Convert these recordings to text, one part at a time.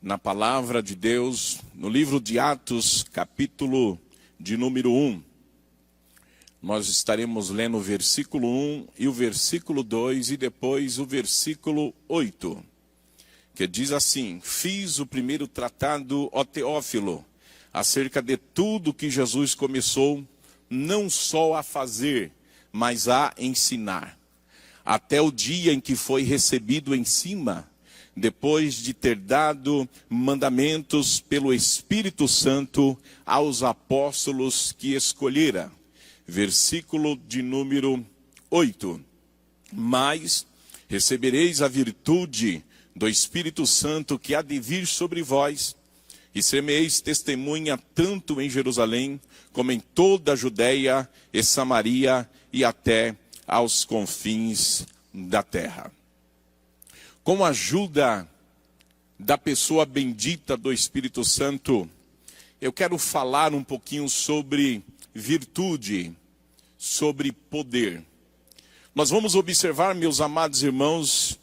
na palavra de Deus, no livro de Atos, capítulo de número 1. Nós estaremos lendo o versículo 1 e o versículo 2 e depois o versículo 8, que diz assim: Fiz o primeiro tratado, ó Teófilo, acerca de tudo que Jesus começou, não só a fazer, mas a ensinar, até o dia em que foi recebido em cima, depois de ter dado mandamentos pelo Espírito Santo aos apóstolos que escolhera. Versículo de número 8. Mas recebereis a virtude do Espírito Santo que há de vir sobre vós, e sereis testemunha tanto em Jerusalém, como em toda a Judeia e Samaria, e até aos confins da terra. Com a ajuda da pessoa bendita do Espírito Santo, eu quero falar um pouquinho sobre virtude, sobre poder. Nós vamos observar, meus amados irmãos,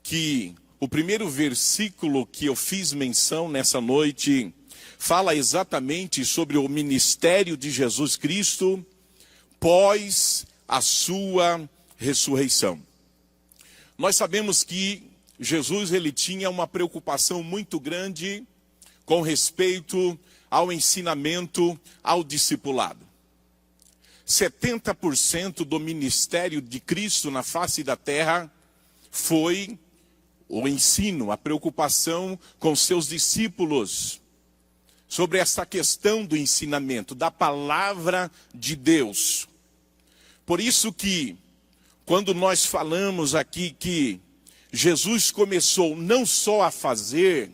que o primeiro versículo que eu fiz menção nessa noite fala exatamente sobre o ministério de Jesus Cristo pós a sua ressurreição. Nós sabemos que Jesus ele tinha uma preocupação muito grande com respeito ao ensinamento, ao discipulado. 70% do ministério de Cristo na face da terra foi o ensino, a preocupação com seus discípulos sobre essa questão do ensinamento, da palavra de Deus. Por isso que, quando nós falamos aqui que Jesus começou não só a fazer,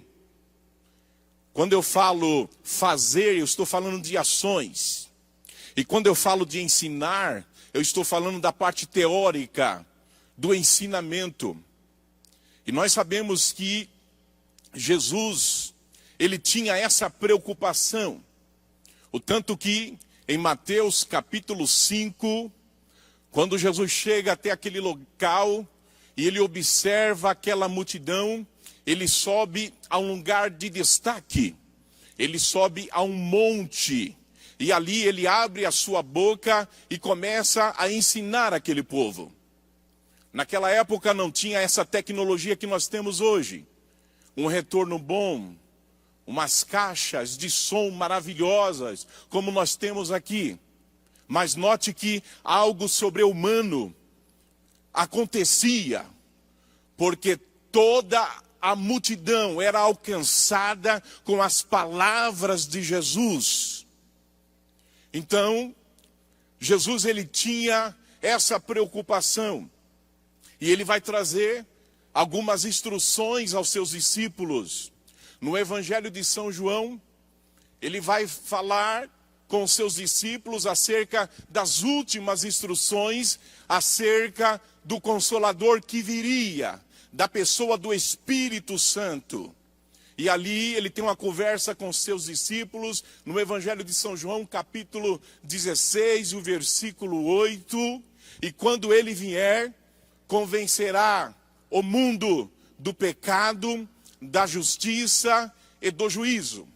quando eu falo fazer, eu estou falando de ações. E quando eu falo de ensinar, eu estou falando da parte teórica, do ensinamento. E nós sabemos que Jesus, ele tinha essa preocupação. O tanto que em Mateus capítulo 5, quando Jesus chega até aquele local e ele observa aquela multidão, ele sobe a um lugar de destaque. Ele sobe a um monte. E ali ele abre a sua boca e começa a ensinar aquele povo. Naquela época não tinha essa tecnologia que nós temos hoje. Um retorno bom, umas caixas de som maravilhosas, como nós temos aqui. Mas note que algo sobre-humano acontecia, porque toda a multidão era alcançada com as palavras de Jesus. Então, Jesus ele tinha essa preocupação. E ele vai trazer algumas instruções aos seus discípulos. No Evangelho de São João, ele vai falar com os seus discípulos acerca das últimas instruções, acerca do Consolador que viria, da pessoa do Espírito Santo. E ali ele tem uma conversa com os seus discípulos, no Evangelho de São João, capítulo 16, o versículo 8. E quando ele vier, convencerá o mundo do pecado, da justiça e do juízo.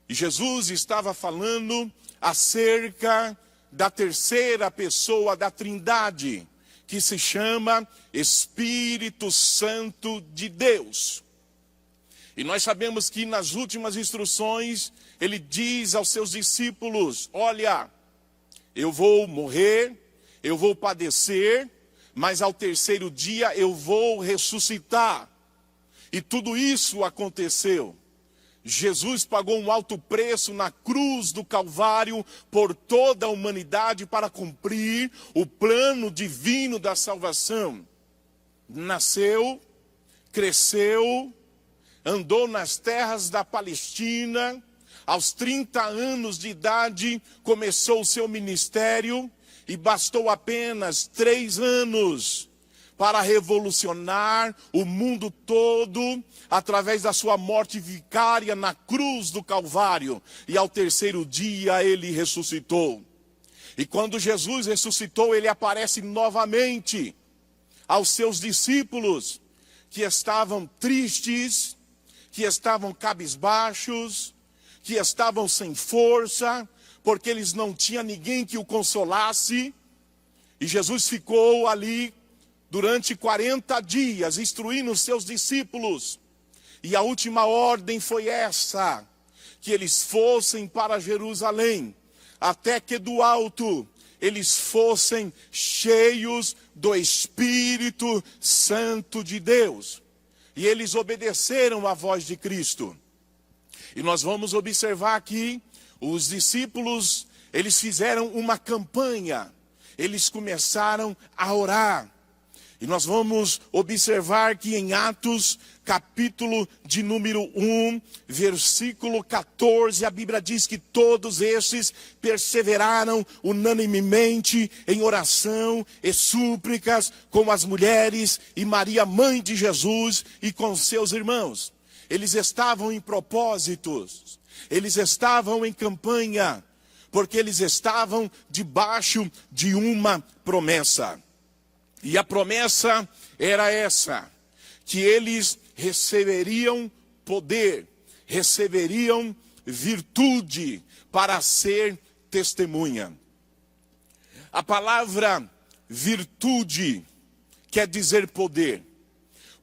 E Jesus estava falando acerca da terceira pessoa da Trindade, que se chama Espírito Santo de Deus. E nós sabemos que nas últimas instruções, ele diz aos seus discípulos: olha, eu vou morrer, eu vou padecer, mas ao terceiro dia eu vou ressuscitar. E tudo isso aconteceu. Jesus pagou um alto preço na cruz do Calvário por toda a humanidade para cumprir o plano divino da salvação. Nasceu, cresceu, andou nas terras da Palestina, aos 30 anos de idade começou o seu ministério e bastou apenas 3 anos para revolucionar o mundo todo através da sua morte vicária na cruz do Calvário. E ao terceiro dia ele ressuscitou. E quando Jesus ressuscitou, ele aparece novamente aos seus discípulos, que estavam tristes, que estavam cabisbaixos, que estavam sem força, porque eles não tinham ninguém que o consolasse. E Jesus ficou ali durante 40 dias, instruindo os seus discípulos. E a última ordem foi essa, que eles fossem para Jerusalém, até que do alto eles fossem cheios do Espírito Santo de Deus. E eles obedeceram à voz de Cristo. E nós vamos observar aqui, os discípulos, eles fizeram uma campanha. Eles começaram a orar. E nós vamos observar que em Atos, capítulo de número 1, versículo 14, a Bíblia diz que todos estes perseveraram unanimemente em oração e súplicas com as mulheres e Maria, mãe de Jesus, e com seus irmãos. Eles estavam em propósitos, eles estavam em campanha, porque eles estavam debaixo de uma promessa. E a promessa era essa, que eles receberiam poder, receberiam virtude para ser testemunha. A palavra virtude quer dizer poder.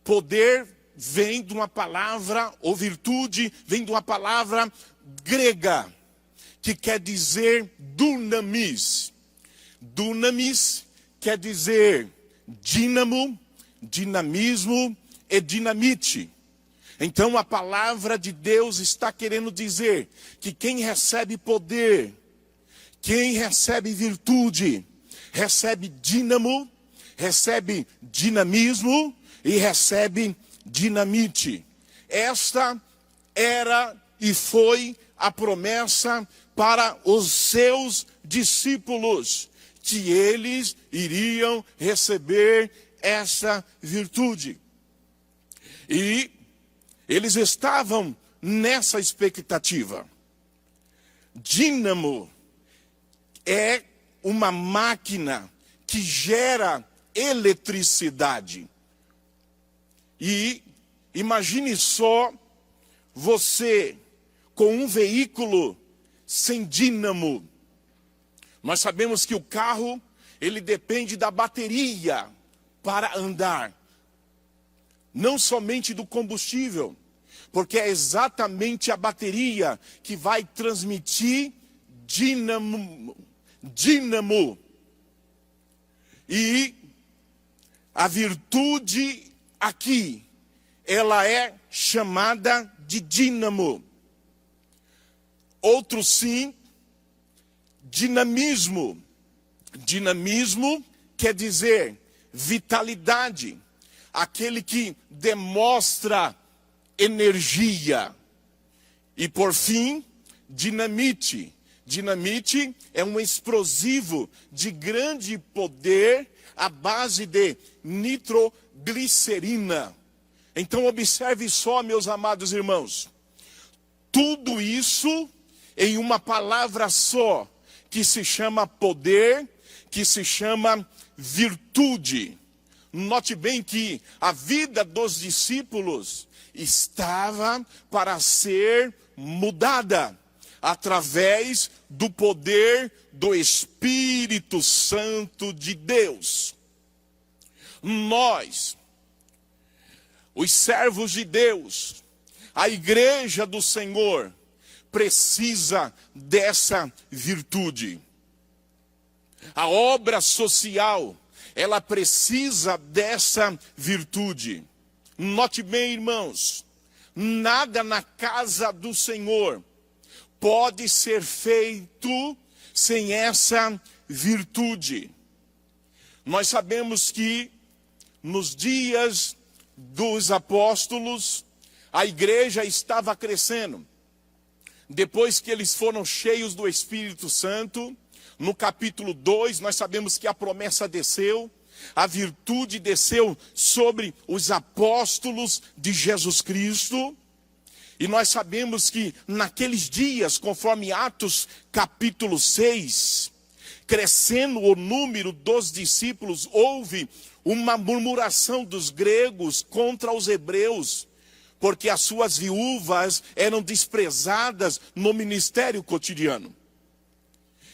Poder vem de uma palavra, ou virtude vem de uma palavra grega, que quer dizer dunamis. Dunamis quer dizer dínamo, dinamismo e dinamite. Então a palavra de Deus está querendo dizer que quem recebe poder, quem recebe virtude, recebe dínamo, recebe dinamismo e recebe dinamite. Esta era e foi a promessa para os seus discípulos, que eles iriam receber essa virtude. E eles estavam nessa expectativa. Dínamo é uma máquina que gera eletricidade. E imagine só você com um veículo sem dínamo. Nós sabemos que o carro, ele depende da bateria para andar. Não somente do combustível, porque é exatamente a bateria que vai transmitir dínamo. E a virtude aqui, ela é chamada de dínamo. Outro sim, dinamismo. Dinamismo quer dizer vitalidade, aquele que demonstra energia. E por fim, dinamite. Dinamite é um explosivo de grande poder à base de nitroglicerina. Então observe só, meus amados irmãos, tudo isso em uma palavra só, que se chama poder, que se chama virtude. Note bem que a vida dos discípulos estava para ser mudada através do poder do Espírito Santo de Deus. Nós, os servos de Deus, a igreja do Senhor, precisa dessa virtude. A obra social, ela precisa dessa virtude. Note bem, irmãos, nada na casa do Senhor pode ser feito sem essa virtude. Nós sabemos que nos dias dos apóstolos, a igreja estava crescendo. Depois que eles foram cheios do Espírito Santo, no capítulo 2, nós sabemos que a promessa desceu, a virtude desceu sobre os apóstolos de Jesus Cristo. E nós sabemos que naqueles dias, conforme Atos capítulo 6, crescendo o número dos discípulos, houve uma murmuração dos gregos contra os hebreus, porque as suas viúvas eram desprezadas no ministério cotidiano.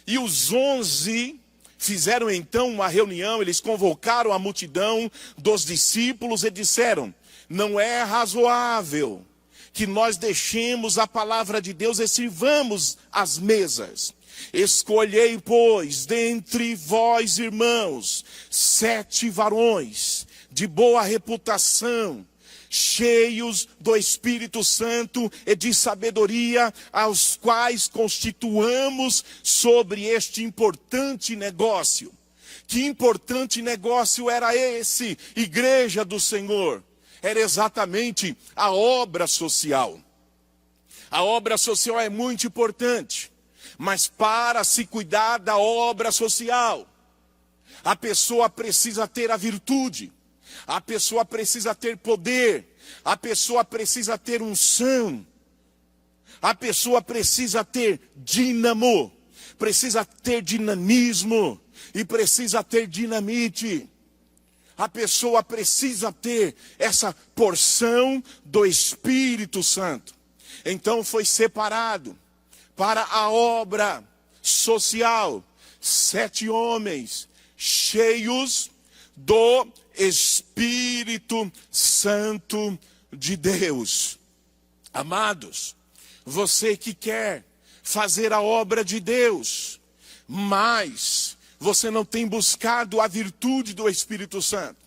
E os 11 fizeram então uma reunião, eles convocaram a multidão dos discípulos e disseram: não é razoável que nós deixemos a palavra de Deus e sirvamos as mesas. Escolhei, pois, dentre vós, irmãos, 7 varões de boa reputação, cheios do Espírito Santo e de sabedoria, aos quais constituamos sobre este importante negócio. Que importante negócio era esse, igreja do Senhor? Era exatamente a obra social. A obra social é muito importante, mas para se cuidar da obra social, a pessoa precisa ter a virtude, a pessoa precisa ter poder, a pessoa precisa ter unção, a pessoa precisa ter dínamo, precisa ter dinamismo e precisa ter dinamite. A pessoa precisa ter essa porção do Espírito Santo. Então foi separado para a obra social 7 homens cheios do Espírito Santo de Deus. Amados, você que quer fazer a obra de Deus, mas você não tem buscado a virtude do Espírito Santo,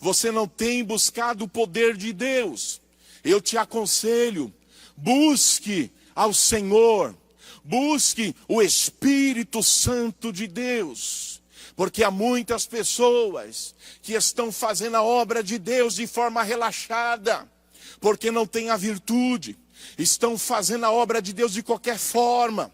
você não tem buscado o poder de Deus, eu te aconselho, busque ao Senhor, busque o Espírito Santo de Deus, porque há muitas pessoas que estão fazendo a obra de Deus de forma relaxada, porque não tem a virtude, estão fazendo a obra de Deus de qualquer forma,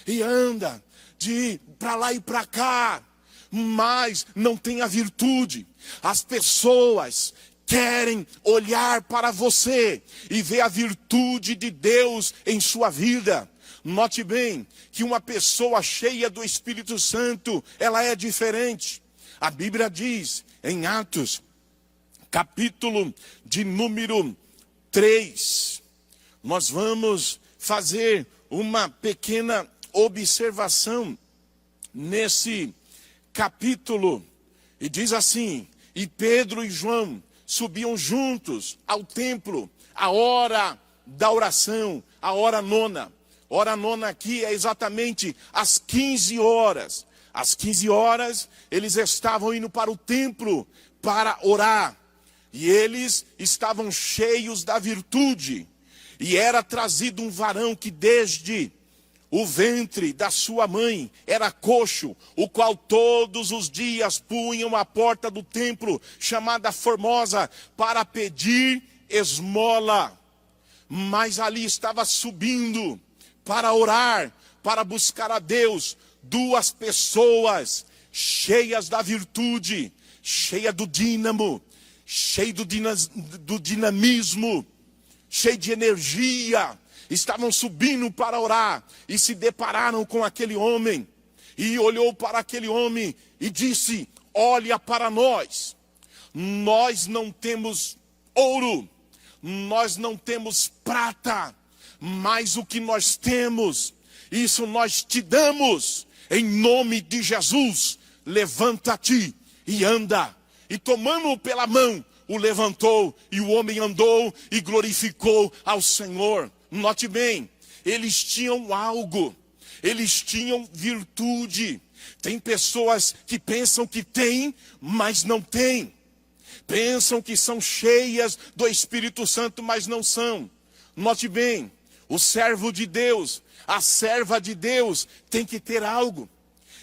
e anda de para lá e para cá, mas não tem a virtude. As pessoas querem olhar para você e ver a virtude de Deus em sua vida. Note bem que uma pessoa cheia do Espírito Santo, ela é diferente. A Bíblia diz em Atos, capítulo de número 3, nós vamos fazer uma pequena observação nesse capítulo, e diz assim: e Pedro e João subiam juntos ao templo, a hora da oração, a hora nona. Hora nona aqui é exatamente às 15 horas. Às 15 horas, eles estavam indo para o templo para orar. E eles estavam cheios da virtude. E era trazido um varão que desde o ventre da sua mãe era coxo, o qual todos os dias punham à porta do templo, chamada Formosa, para pedir esmola. Mas ali estava subindo para orar, para buscar a Deus, 2 pessoas cheias da virtude, cheias do dínamo, cheias do dinamismo, cheias de energia. Estavam subindo para orar e se depararam com aquele homem. E olhou para aquele homem e disse: olha para nós. Nós não temos ouro, nós não temos prata, mas o que nós temos, isso nós te damos. Em nome de Jesus, levanta-te e anda. E tomando-o pela mão, o levantou, e o homem andou e glorificou ao Senhor. Note bem, eles tinham algo, eles tinham virtude. Tem pessoas que pensam que têm, mas não têm. Pensam que são cheias do Espírito Santo, mas não são. Note bem, o servo de Deus, a serva de Deus tem que ter algo.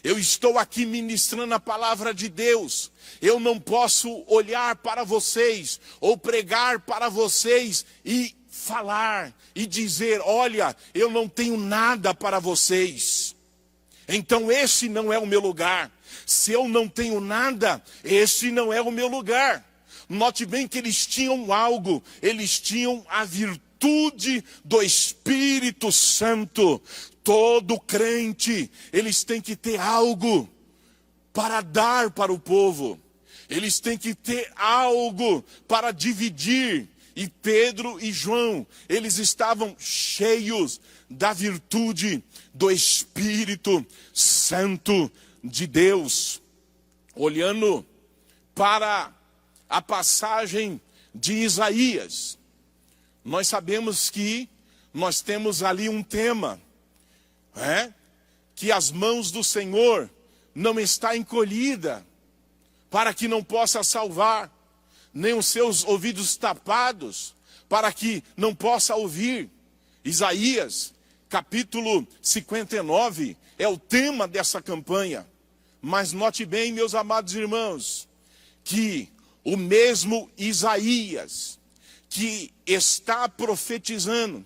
Eu estou aqui ministrando a palavra de Deus. Eu não posso olhar para vocês ou pregar para vocês e falar e dizer: olha, eu não tenho nada para vocês. Então esse não é o meu lugar. Se eu não tenho nada, esse não é o meu lugar. Note bem que eles tinham algo, eles tinham a virtude do Espírito Santo. Todo crente, eles têm que ter algo para dar para o povo. Eles têm que ter algo para dividir. e Pedro e João, eles estavam cheios da virtude do Espírito Santo de Deus. Olhando para a passagem de Isaías, nós sabemos que nós temos ali um tema, que as mãos do Senhor não está encolhida, para que não possa salvar, nem os seus ouvidos tapados, para que não possa ouvir. Isaías, capítulo 59, é o tema dessa campanha. Mas note bem, meus amados irmãos, que o mesmo Isaías, que está profetizando,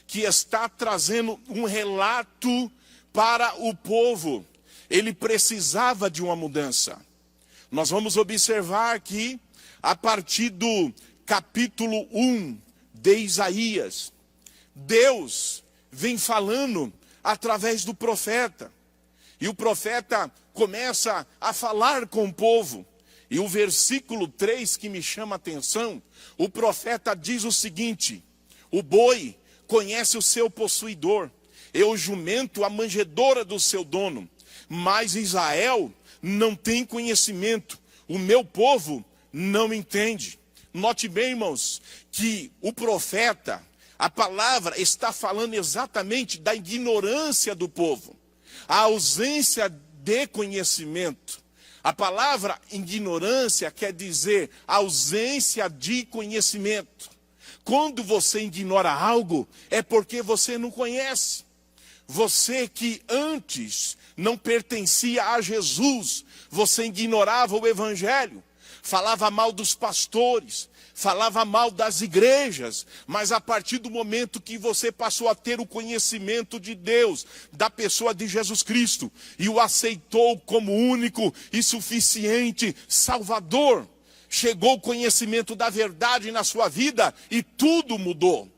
que está trazendo um relato para o povo, ele precisava de uma mudança. Nós vamos observar que, a partir do capítulo 1 de Isaías, Deus vem falando através do profeta. E o profeta começa a falar com o povo. E o versículo 3 que me chama a atenção, o profeta diz o seguinte: o boi conhece o seu possuidor, e o jumento a manjedoura do seu dono. Mas Israel não tem conhecimento, o meu povo não entende. Note bem, irmãos, que o profeta, a palavra está falando exatamente da ignorância do povo, a ausência de conhecimento. A palavra ignorância quer dizer ausência de conhecimento. Quando você ignora algo, é porque você não conhece. Você que antes não pertencia a Jesus, você ignorava o evangelho, falava mal dos pastores, falava mal das igrejas, mas a partir do momento que você passou a ter o conhecimento de Deus, da pessoa de Jesus Cristo, e o aceitou como único e suficiente Salvador, chegou o conhecimento da verdade na sua vida e tudo mudou.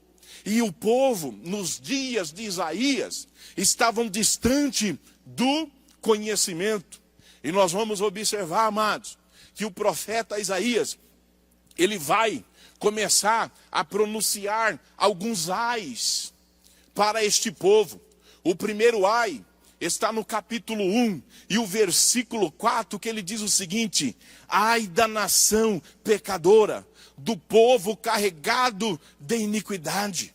E o povo, nos dias de Isaías, estavam distante do conhecimento. E nós vamos observar, amados, que o profeta Isaías, ele vai começar a pronunciar alguns ais para este povo. O primeiro ai está no capítulo 1 e o versículo 4, que ele diz o seguinte: ai da nação pecadora, do povo carregado de iniquidade.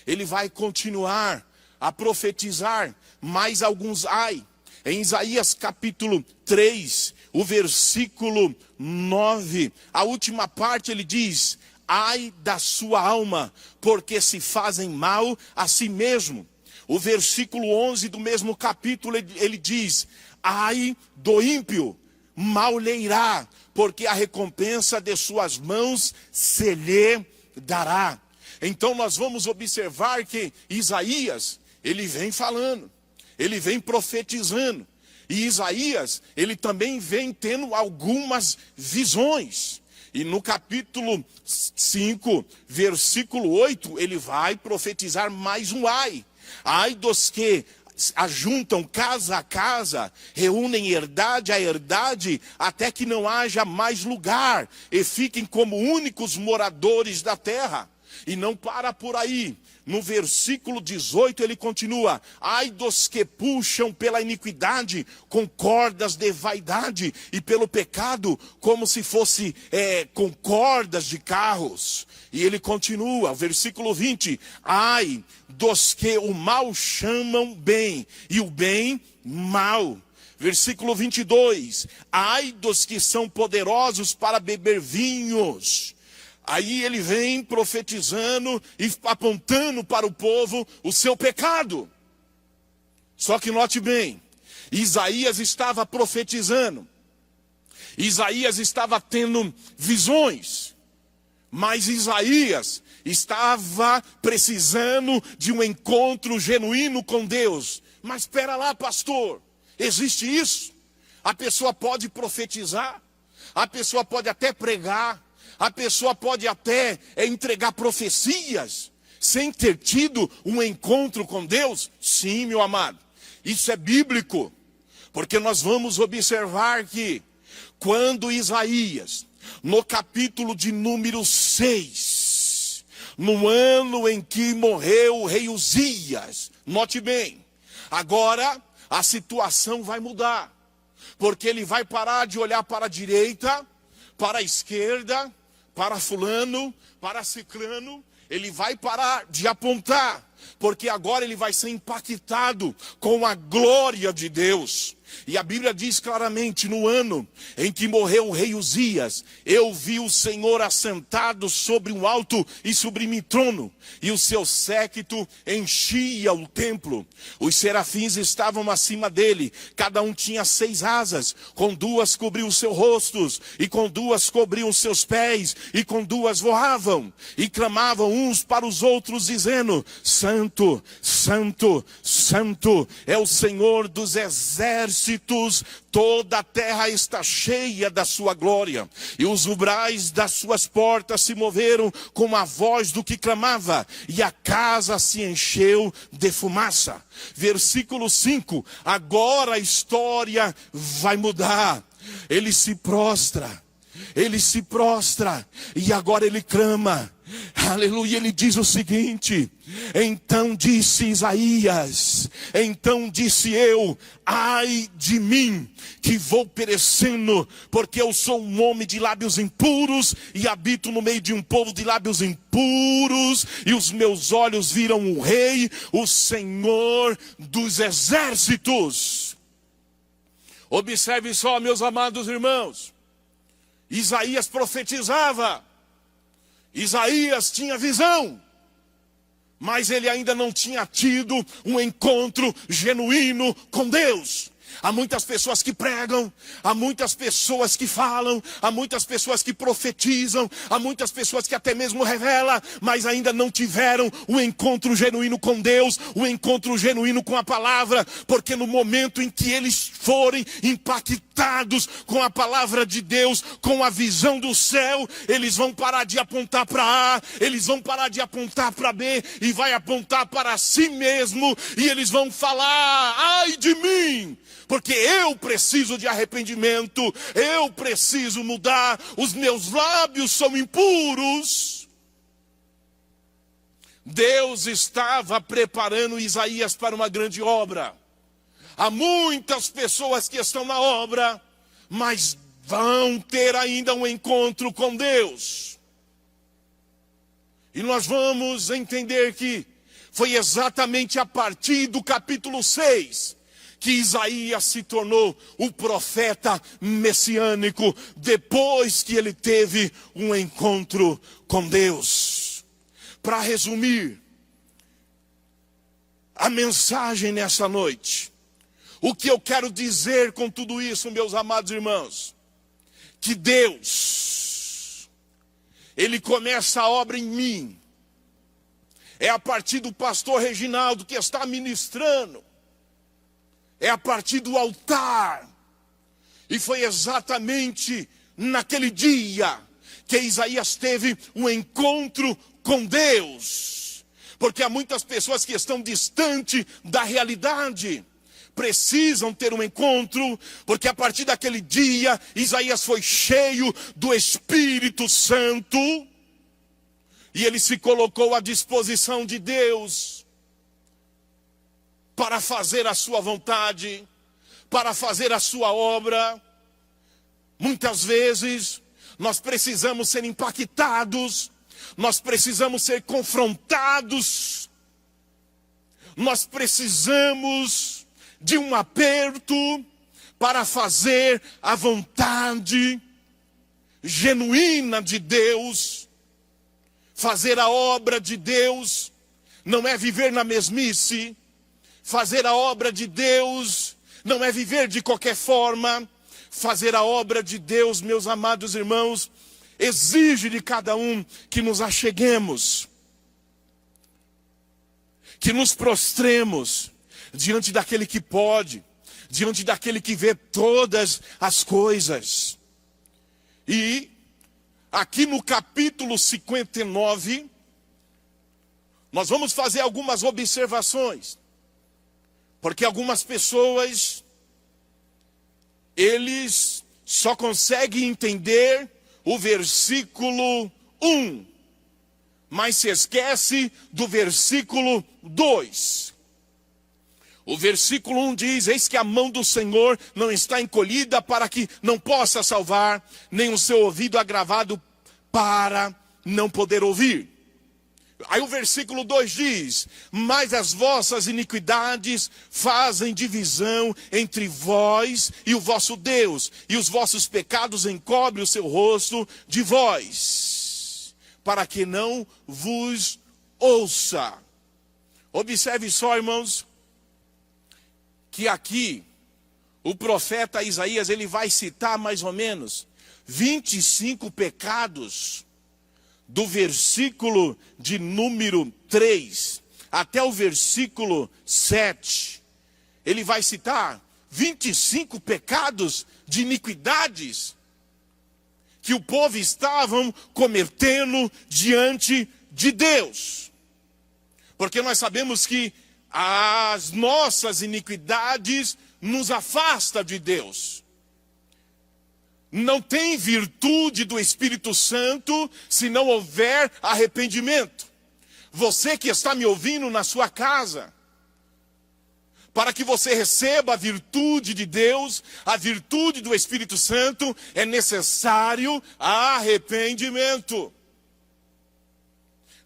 Ele vai continuar a profetizar mais alguns ai. Em Isaías capítulo 3, o versículo 9, a última parte ele diz: ai da sua alma, porque se fazem mal a si mesmo. O versículo 11 do mesmo capítulo ele diz: ai do ímpio, mal lhe irá, porque a recompensa de suas mãos se lhe dará. Então nós vamos observar que Isaías, ele vem falando, ele vem profetizando. E Isaías, ele também vem tendo algumas visões. E no capítulo 5, versículo 8, ele vai profetizar mais um ai. Ai dos que ajuntam casa a casa, reúnem herdade a herdade, até que não haja mais lugar, e fiquem como únicos moradores da terra. E não para por aí. No versículo 18 ele continua: ai dos que puxam pela iniquidade com cordas de vaidade, e pelo pecado como se fosse com cordas de carros. E ele continua, versículo 20: ai dos que o mal chamam bem, e o bem mal. Versículo 22: ai dos que são poderosos para beber vinhos. Aí ele vem profetizando e apontando para o povo o seu pecado. Só que note bem, Isaías estava profetizando, Isaías estava tendo visões, mas Isaías estava precisando de um encontro genuíno com Deus. Mas espera lá, pastor, existe isso? A pessoa pode profetizar, a pessoa pode até pregar, a pessoa pode até entregar profecias, sem ter tido um encontro com Deus? Sim, meu amado, isso é bíblico, porque nós vamos observar que, quando Isaías, no capítulo de número 6, no ano em que morreu o rei Uzias. Note bem, agora a situação vai mudar, porque ele vai parar de olhar para a direita, para a esquerda, para fulano, para ciclano. Ele vai parar de apontar, porque agora ele vai ser impactado com a glória de Deus. E a Bíblia diz claramente: no ano em que morreu o rei Uzias, eu vi o Senhor assentado sobre um alto e sublime trono, e o seu séquito enchia o templo. Os serafins estavam acima dele, cada um tinha 6 asas, com 2 cobriam os seus rostos, e com 2 cobriam os seus pés, e com 2 voavam, e clamavam uns para os outros, dizendo: Santo, Santo, Santo é o Senhor dos exércitos, toda a terra está cheia da sua glória. E os umbrais das suas portas se moveram com a voz do que clamava, e a casa se encheu de fumaça. Versículo 5, agora a história vai mudar. Ele se prostra, e agora ele clama. Aleluia, ele diz o seguinte: então disse Isaías, então disse eu, ai de mim, que vou perecendo, porque eu sou um homem de lábios impuros, e habito no meio de um povo de lábios impuros, e os meus olhos viram o Rei, o Senhor dos exércitos. Observe só, meus amados irmãos, Isaías profetizava, Isaías tinha visão, mas ele ainda não tinha tido um encontro genuíno com Deus. Há muitas pessoas que pregam, há muitas pessoas que falam, há muitas pessoas que profetizam, há muitas pessoas que até mesmo revelam, mas ainda não tiveram um encontro genuíno com Deus, um encontro genuíno com a palavra, porque no momento em que eles forem impactados com a palavra de Deus, com a visão do céu, eles vão parar de apontar para A, eles vão parar de apontar para B, e vai apontar para si mesmo, e eles vão falar: ai de mim! Porque eu preciso de arrependimento, eu preciso mudar, os meus lábios são impuros. Deus estava preparando Isaías para uma grande obra. Há muitas pessoas que estão na obra, mas vão ter ainda um encontro com Deus. E nós vamos entender que foi exatamente a partir do capítulo 6... que Isaías se tornou o profeta messiânico, depois que ele teve um encontro com Deus. Para resumir a mensagem nessa noite, o que eu quero dizer com tudo isso, meus amados irmãos? Que Deus, Ele começa a obra em mim. É a partir do pastor Reginaldo que está ministrando. É a partir do altar. E foi exatamente naquele dia que Isaías teve um encontro com Deus. Porque há muitas pessoas que estão distantes da realidade. Precisam ter um encontro, porque a partir daquele dia, Isaías foi cheio do Espírito Santo. E ele se colocou à disposição de Deus para fazer a sua vontade, para fazer a sua obra. Muitas vezes nós precisamos ser impactados, nós precisamos ser confrontados, nós precisamos de um aperto para fazer a vontade genuína de Deus. Fazer a obra de Deus não é viver na mesmice. Fazer a obra de Deus não é viver de qualquer forma. Fazer a obra de Deus, meus amados irmãos, exige de cada um que nos acheguemos, que nos prostremos diante daquele que pode, diante daquele que vê todas as coisas. E aqui no capítulo 59, nós vamos fazer algumas observações. Porque algumas pessoas, eles só conseguem entender o versículo 1. mas se esquece do versículo 2. O versículo 1 diz: eis que a mão do Senhor não está encolhida para que não possa salvar, nem o seu ouvido agravado para não poder ouvir. Aí o versículo 2 diz: mas as vossas iniquidades fazem divisão entre vós e o vosso Deus, e os vossos pecados encobrem o seu rosto de vós, para que não vos ouça. Observe só, irmãos, que aqui o profeta Isaías, ele vai citar mais ou menos 25 pecados, do versículo de número 3 até o versículo 7. Ele vai citar 25 pecados de iniquidades que o povo estavam cometendo diante de Deus. Porque nós sabemos que as nossas iniquidades nos afastam de Deus. Não tem virtude do Espírito Santo se não houver arrependimento. Você que está me ouvindo na sua casa, para que você receba a virtude de Deus, a virtude do Espírito Santo, é necessário arrependimento.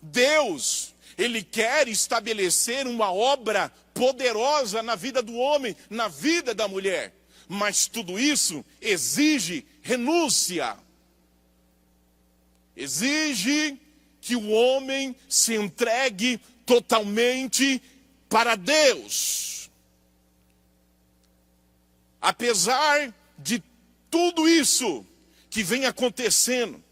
Deus, Ele quer estabelecer uma obra poderosa na vida do homem, na vida da mulher. Mas tudo isso exige renúncia. Exige que o homem se entregue totalmente para Deus. Apesar de tudo isso que vem acontecendo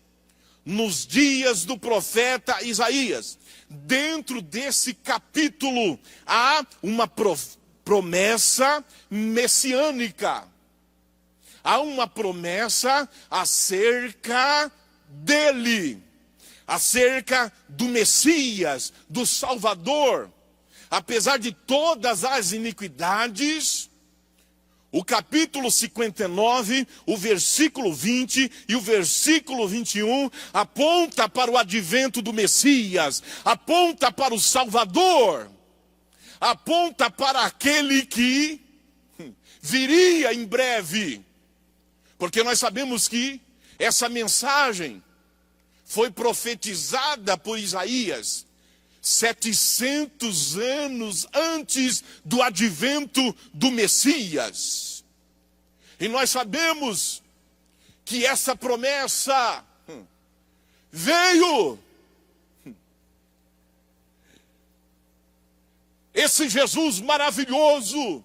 nos dias do profeta Isaías, dentro desse capítulo há uma promessa messiânica. Há uma promessa acerca dele, acerca do Messias, do Salvador. Apesar de todas as iniquidades, o capítulo 59, o versículo 20 e o versículo 21 aponta para o advento do Messias, aponta para o Salvador, aponta para aquele que viria em breve. Porque nós sabemos que essa mensagem foi profetizada por Isaías 700 anos antes do advento do Messias. E nós sabemos que essa promessa veio. Esse Jesus maravilhoso,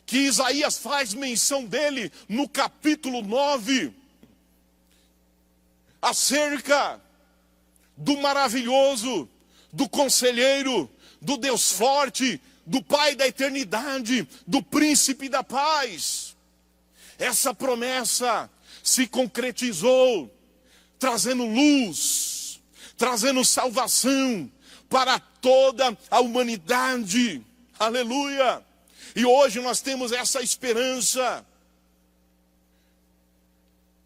que Isaías faz menção dele no capítulo 9, acerca do maravilhoso, do conselheiro, do Deus forte, do Pai da eternidade, do príncipe da paz. Essa promessa se concretizou, trazendo luz, trazendo salvação para toda a humanidade. Aleluia! E hoje nós temos essa esperança.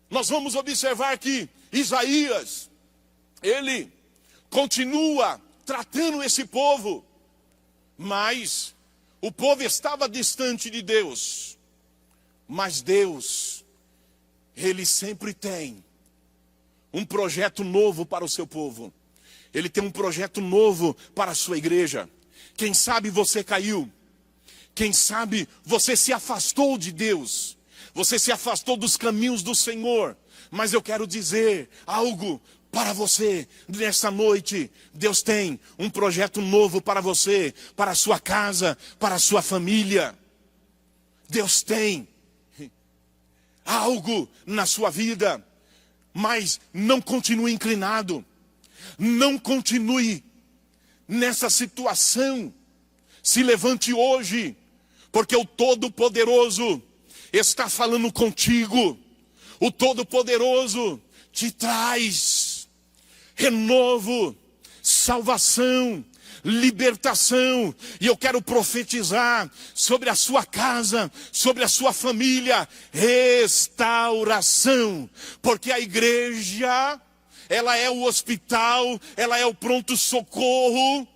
Nós vamos observar que Isaías, ele continua tratando esse povo, mas o povo estava distante de Deus. Mas Deus, Ele sempre tem um projeto novo para o seu povo. Ele tem um projeto novo para a sua igreja. Quem sabe você caiu. Quem sabe você se afastou de Deus. Você se afastou dos caminhos do Senhor. Mas eu quero dizer algo para você nessa noite. Deus tem um projeto novo para você, para a sua casa, para a sua família. Deus tem algo na sua vida. Mas não continue inclinado. Não continue nessa situação. Se levante hoje, porque o Todo-Poderoso está falando contigo. O Todo-Poderoso te traz renovo, salvação, libertação. E eu quero profetizar sobre a sua casa, sobre a sua família, restauração. Porque a igreja, ela é o hospital, ela é o pronto-socorro.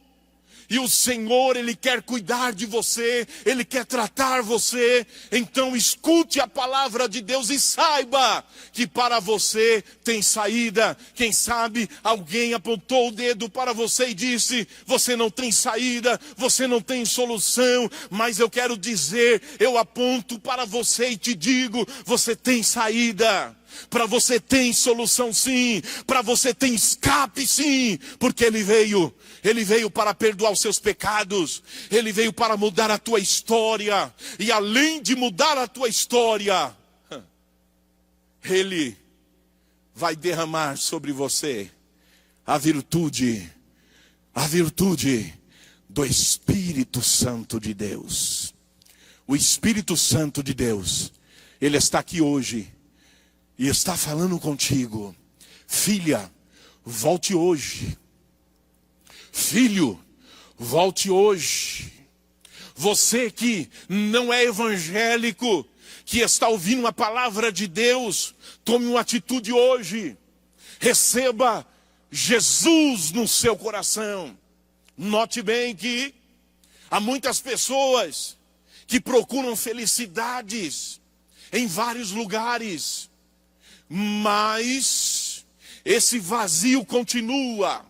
E o Senhor, Ele quer cuidar de você, Ele quer tratar você. Então escute a palavra de Deus e saiba que para você tem saída. Quem sabe alguém apontou o dedo para você e disse: você não tem saída, você não tem solução. Mas eu quero dizer, eu aponto para você e te digo: você tem saída. Para você tem solução sim, para você tem escape sim, porque Ele veio para perdoar os seus pecados, Ele veio para mudar a tua história, e além de mudar a tua história, Ele vai derramar sobre você a virtude do Espírito Santo de Deus. O Espírito Santo de Deus, Ele está aqui hoje, e está falando contigo: filha, volte hoje. Filho, volte hoje. Você que não é evangélico, que está ouvindo a palavra de Deus, tome uma atitude hoje. Receba Jesus no seu coração. Note bem que há muitas pessoas que procuram felicidades em vários lugares, mas esse vazio continua.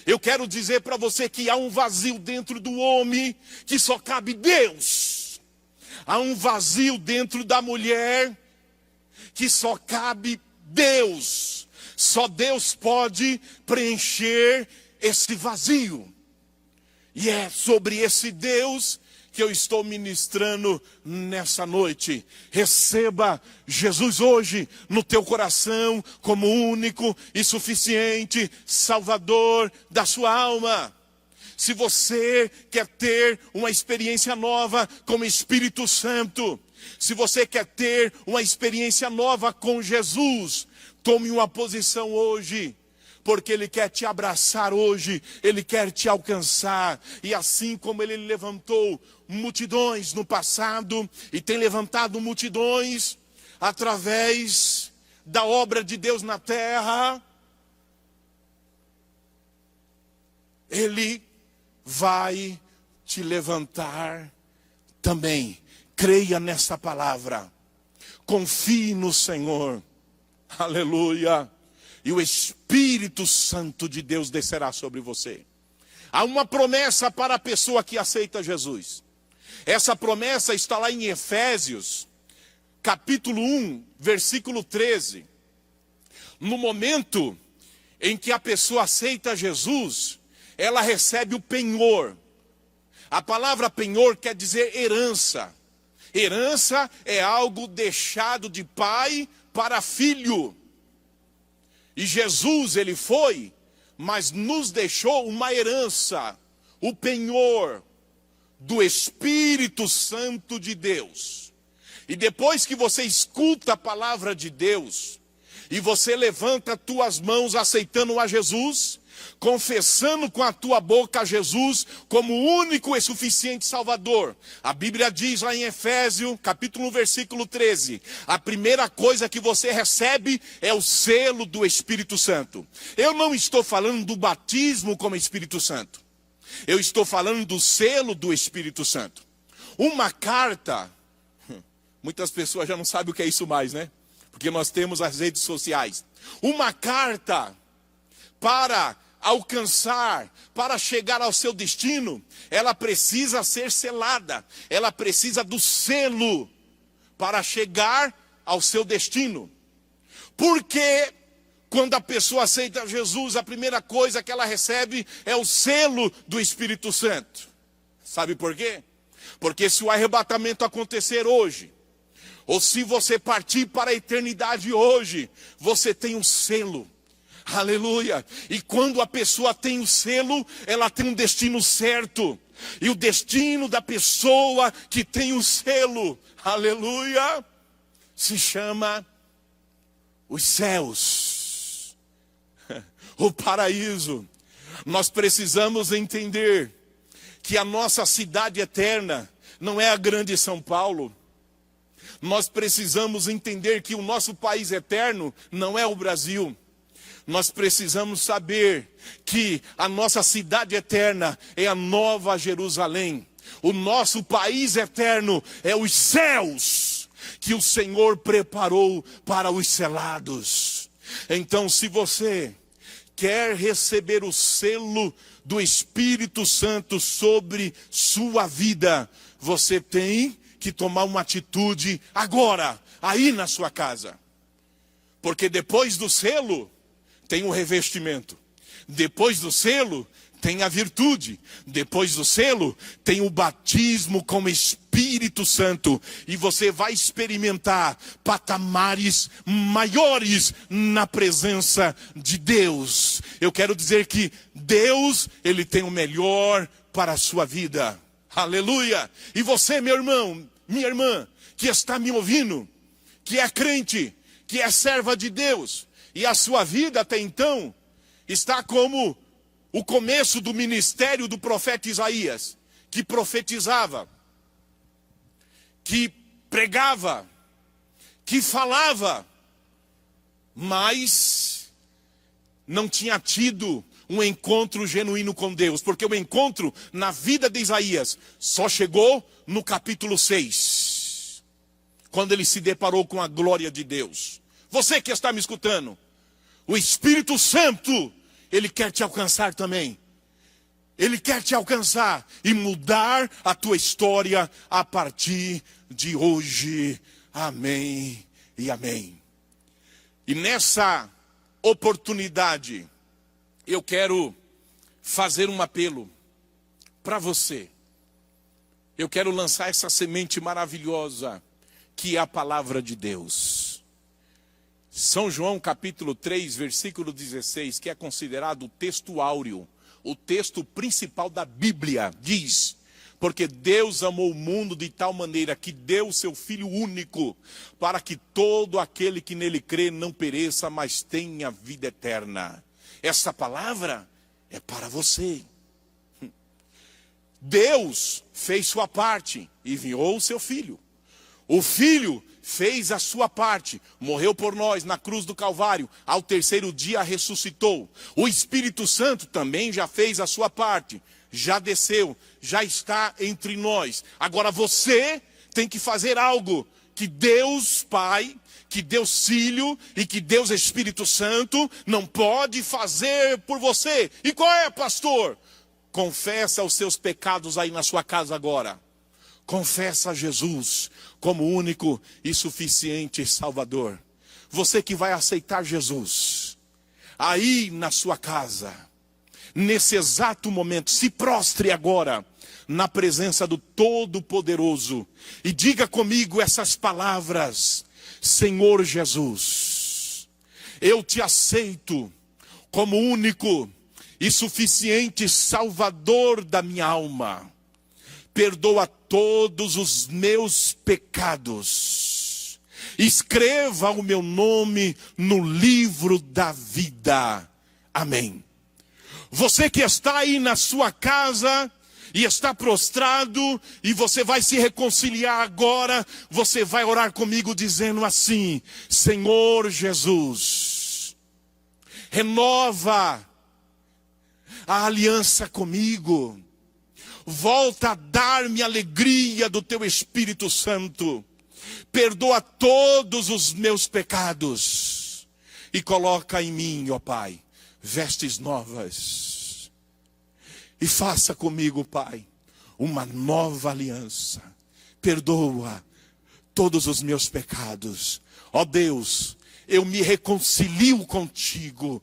Eu quero dizer para você que há um vazio dentro do homem que só cabe Deus. Há um vazio dentro da mulher que só cabe Deus. Só Deus pode preencher esse vazio. E é sobre esse Deus que eu estou ministrando nessa noite. Receba Jesus hoje no teu coração como único e suficiente Salvador da sua alma. Se você quer ter uma experiência nova com o Espírito Santo, se você quer ter uma experiência nova com Jesus, tome uma posição hoje. Porque Ele quer te abraçar hoje, Ele quer te alcançar. E assim como Ele levantou multidões no passado, e tem levantado multidões através da obra de Deus na terra, Ele vai te levantar também. Creia nessa palavra. Confie no Senhor. Aleluia. E o Espírito Santo de Deus descerá sobre você. Há uma promessa para a pessoa que aceita Jesus. Essa promessa está lá em Efésios, capítulo 1, versículo 13. No momento em que a pessoa aceita Jesus, ela recebe o penhor. A palavra penhor quer dizer herança. Herança é algo deixado de pai para filho. E Jesus, Ele foi, mas nos deixou uma herança, o penhor do Espírito Santo de Deus. E depois que você escuta a palavra de Deus, e você levanta as tuas mãos aceitando a Jesus, confessando com a tua boca a Jesus como único e suficiente Salvador. A Bíblia diz lá em Efésios, capítulo 1, versículo 13, a primeira coisa que você recebe é o selo do Espírito Santo. Eu não estou falando do batismo como Espírito Santo. Eu estou falando do selo do Espírito Santo. Uma carta, muitas pessoas já não sabem o que é isso mais, né? Porque nós temos as redes sociais. Uma carta para alcançar, para chegar ao seu destino, ela precisa ser selada. Ela precisa do selo para chegar ao seu destino. Porque quando a pessoa aceita Jesus, a primeira coisa que ela recebe é o selo do Espírito Santo. Sabe por quê? Porque se o arrebatamento acontecer hoje, ou se você partir para a eternidade hoje, você tem um selo. Aleluia. E quando a pessoa tem o selo, ela tem um destino certo. E o destino da pessoa que tem o selo, aleluia, se chama os céus, o paraíso. Nós precisamos entender que a nossa cidade eterna não é a grande São Paulo. Nós precisamos entender que o nosso país eterno não é o Brasil. nós precisamos saber que a nossa cidade eterna é a Nova Jerusalém. O nosso país eterno é os céus que o Senhor preparou para os selados. Então, se você quer receber o selo do Espírito Santo sobre sua vida, você tem que tomar uma atitude agora, aí na sua casa. Porque depois do selo, tem o revestimento. Depois do selo, tem a virtude. Depois do selo, tem o batismo com o Espírito Santo. E você vai experimentar patamares maiores na presença de Deus. Eu quero dizer que Deus, Ele tem o melhor para a sua vida. Aleluia! E você, meu irmão, minha irmã, que está me ouvindo, que é crente, que é serva de Deus, e a sua vida até então está como o começo do ministério do profeta Isaías, que profetizava, que pregava, que falava, mas não tinha tido um encontro genuíno com Deus, porque o encontro na vida de Isaías só chegou no capítulo 6, quando ele se deparou com a glória de Deus. Você que está me escutando, o Espírito Santo, Ele quer te alcançar também. Ele quer te alcançar e mudar a tua história a partir de hoje. Amém e amém. E nessa oportunidade, eu quero fazer um apelo para você. Eu quero lançar essa semente maravilhosa, que é a palavra de Deus. São João capítulo 3, versículo 16, que é considerado o texto áureo, o texto principal da Bíblia, diz: porque Deus amou o mundo de tal maneira que deu o seu Filho único, para que todo aquele que nele crê não pereça, mas tenha vida eterna. Essa palavra é para você. Deus fez sua parte e enviou o seu Filho. O Filho fez a sua parte, morreu por nós na cruz do Calvário, ao terceiro dia ressuscitou. O Espírito Santo também já fez a sua parte, já desceu, já está entre nós. Agora você tem que fazer algo que Deus Pai, que Deus Filho e que Deus Espírito Santo não pode fazer por você. E qual é, pastor? Confessa os seus pecados aí na sua casa agora. Confessa a Jesus como único e suficiente Salvador. Você que vai aceitar Jesus, aí na sua casa, nesse exato momento, se prostre agora na presença do Todo-Poderoso e diga comigo essas palavras: Senhor Jesus, eu te aceito como único e suficiente Salvador da minha alma. Perdoa todos os meus pecados. Escreva o meu nome no livro da vida. Amém. Você que está aí na sua casa e está prostrado, e você vai se reconciliar agora, você vai orar comigo dizendo assim: Senhor Jesus, renova a aliança comigo. Volta a dar-me alegria do teu Espírito Santo. Perdoa todos os meus pecados. E coloca em mim, ó Pai, vestes novas. E faça comigo, Pai, uma nova aliança. Perdoa todos os meus pecados. Ó Deus, eu me reconcilio contigo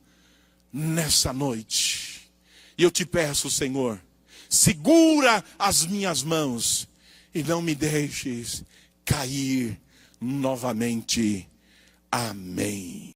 nessa noite. E eu te peço, Senhor, segura as minhas mãos e não me deixes cair novamente. Amém.